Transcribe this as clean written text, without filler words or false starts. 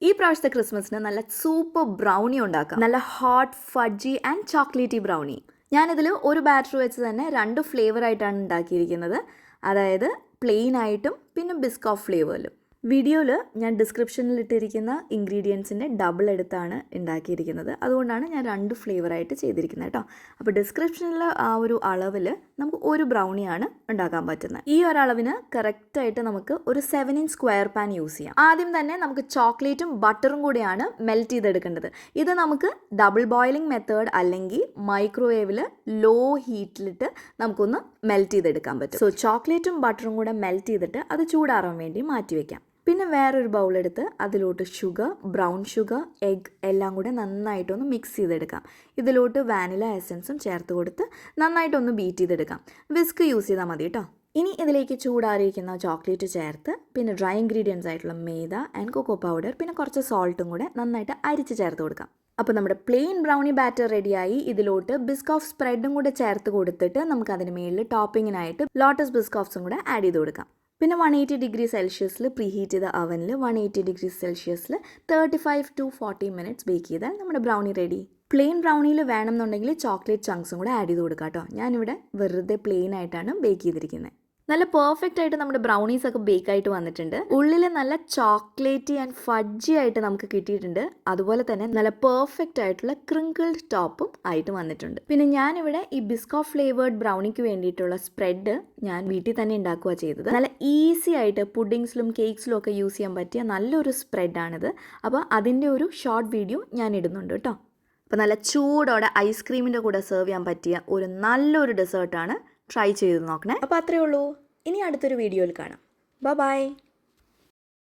ഈ പ്രാവശ്യത്തെ ക്രിസ്മസിന് നല്ല സൂപ്പർ ബ്രൗണി ഉണ്ടാക്കാം. നല്ല hot fudgy and chocolatey brownie. ഞാനിതിൽ ഒരു ബാറ്റർ വെച്ച് തന്നെ 2 ഫ്ലേവർ ആയിട്ടാണ് ഉണ്ടാക്കിയിരിക്കുന്നത്. അതായത് പ്ലെയിൻ ആയിട്ടും പിന്നെ ബിസ്കോഫ് ഫ്ലേവറിലും. വീഡിയോയിൽ ഞാൻ ഡിസ്ക്രിപ്ഷനിൽ ഇട്ടിരിക്കുന്ന ഇൻഗ്രീഡിയൻസിൻ്റെ ഡബിൾ എടുത്താണ് ഉണ്ടാക്കിയിരിക്കുന്നത്. അതുകൊണ്ടാണ് ഞാൻ 2 ഫ്ലേവറായിട്ട് ചെയ്തിരിക്കുന്നത് കേട്ടോ. അപ്പോൾ ഡിസ്ക്രിപ്ഷനിൽ ആ ഒരു അളവിൽ നമുക്ക് ഒരു ബ്രൗണിയാണ് ഉണ്ടാക്കാൻ പറ്റുന്നത്. ഈ ഒരളവിന് കറക്റ്റായിട്ട് നമുക്ക് ഒരു 7 ഇഞ്ച് സ്ക്വയർ പാൻ യൂസ് ചെയ്യാം. ആദ്യം തന്നെ നമുക്ക് ചോക്ലേറ്റും ബട്ടറും കൂടിയാണ് മെൽറ്റ് ചെയ്തെടുക്കേണ്ടത്. ഇത് നമുക്ക് ഡബിൾ ബോയിലിംഗ് മെത്തേഡ് അല്ലെങ്കിൽ മൈക്രോവേവിൽ ലോ ഹീറ്റിലിട്ട് നമുക്കൊന്ന് മെൽറ്റ് ചെയ്തെടുക്കാൻ പറ്റും. സോ ചോക്ലേറ്റും ബട്ടറും കൂടെ മെൽറ്റ് ചെയ്തിട്ട് അത് ചൂടാറാൻ വേണ്ടി മാറ്റി വയ്ക്കാം. പിന്നെ വേറൊരു ബൗളെടുത്ത് അതിലോട്ട് ഷുഗർ, ബ്രൗൺ ഷുഗർ, എഗ് എല്ലാം കൂടെ നന്നായിട്ടൊന്ന് മിക്സ് ചെയ്തെടുക്കാം. ഇതിലോട്ട് വാനില എസൻസും ചേർത്ത് കൊടുത്ത് നന്നായിട്ടൊന്ന് ബീറ്റ് ചെയ്തെടുക്കാം. വിസ്ക് യൂസ് ചെയ്താൽ മതി കേട്ടോ. ഇനി ഇതിലേക്ക് ചൂടാറിയിരിക്കുന്ന ചോക്ലേറ്റ് ചേർത്ത് പിന്നെ ഡ്രൈ ഇൻഗ്രീഡിയൻസ് ആയിട്ടുള്ള മൈദ ആൻഡ് കൊക്കോ പൗഡർ പിന്നെ കുറച്ച് സോൾട്ടും കൂടെ നന്നായിട്ട് അരിച്ച് ചേർത്ത് കൊടുക്കാം. അപ്പോൾ നമ്മുടെ പ്ലെയിൻ ബ്രൗണി ബാറ്റർ റെഡിയായി. ഇതിലോട്ട് ബിസ്കോഫ് സ്പ്രെഡും കൂടെ ചേർത്ത് കൊടുത്തിട്ട് നമുക്ക് അതിന് മേളിൽ ടോപ്പിങ്ങിനായിട്ട് ലോട്ടസ് ബിസ്കോഫ്സും കൂടെ ആഡ് ചെയ്ത് കൊടുക്കാം. പിന്നെ 180 ഡിഗ്രി സെൽഷ്യസിൽ പ്രീ ഹീറ്റ് ചെയ്ത അവനിൽ 180 ഡിഗ്രി സെൽഷ്യസിൽ 35 to 40 മിനിറ്റ്സ് ബേക്ക് ചെയ്താൽ നമ്മുടെ ബ്രൗണി റെഡി. പ്ലെയിൻ ബ്രൗണിയിൽ വേണമെന്നുണ്ടെങ്കിൽ ചോക്ലേറ്റ് ചങ്ക്സും കൂടെ ആഡ് ചെയ്ത് കൊടുക്കാം കേട്ടോ. ഞാനിവിടെ വെറുതെ പ്ലെയിൻ ആയിട്ടാണ് ബേക്ക് ചെയ്തിരിക്കുന്നത്. നല്ല പെർഫെക്റ്റ് ആയിട്ട് നമ്മുടെ ബ്രൗണീസ് ഒക്കെ ബേക്ക് ആയിട്ട് വന്നിട്ടുണ്ട്. ഉള്ളിൽ നല്ല ചോക്ലേറ്റി ആൻഡ് ഫഡ്ജി ആയിട്ട് നമുക്ക് കിട്ടിയിട്ടുണ്ട്. അതുപോലെ തന്നെ നല്ല പെർഫെക്റ്റ് ആയിട്ടുള്ള ക്രിങ്കിൾഡ് ടോപ്പും ആയിട്ട് വന്നിട്ടുണ്ട്. പിന്നെ ഞാനിവിടെ ഈ ബിസ്കോഫ് ഫ്ലേവേർഡ് ബ്രൗണിക്ക് വേണ്ടിയിട്ടുള്ള സ്പ്രെഡ് ഞാൻ വീട്ടിൽ തന്നെ ഉണ്ടാക്കുക ചെയ്തത്. നല്ല ഈസി ആയിട്ട് പുഡിങ്സിലും കേക്ക്സിലും ഒക്കെ യൂസ് ചെയ്യാൻ പറ്റിയ നല്ലൊരു സ്പ്രെഡാണിത്. അപ്പോൾ അതിൻ്റെ ഒരു ഷോർട്ട് വീഡിയോ ഞാൻ ഇടുന്നുണ്ട് കേട്ടോ. അപ്പോൾ നല്ല ചൂടോടെ ഐസ്ക്രീമിൻ്റെ കൂടെ സെർവ് ചെയ്യാൻ പറ്റിയ ഒരു നല്ലൊരു ഡെസേർട്ടാണ്. ട്രൈ ചെയ്ത് നോക്കണേ. അപ്പോൾ അത്രയേ ഉള്ളൂ. ഇനി അടുത്തൊരു വീഡിയോയിൽ കാണാം. ബൈ.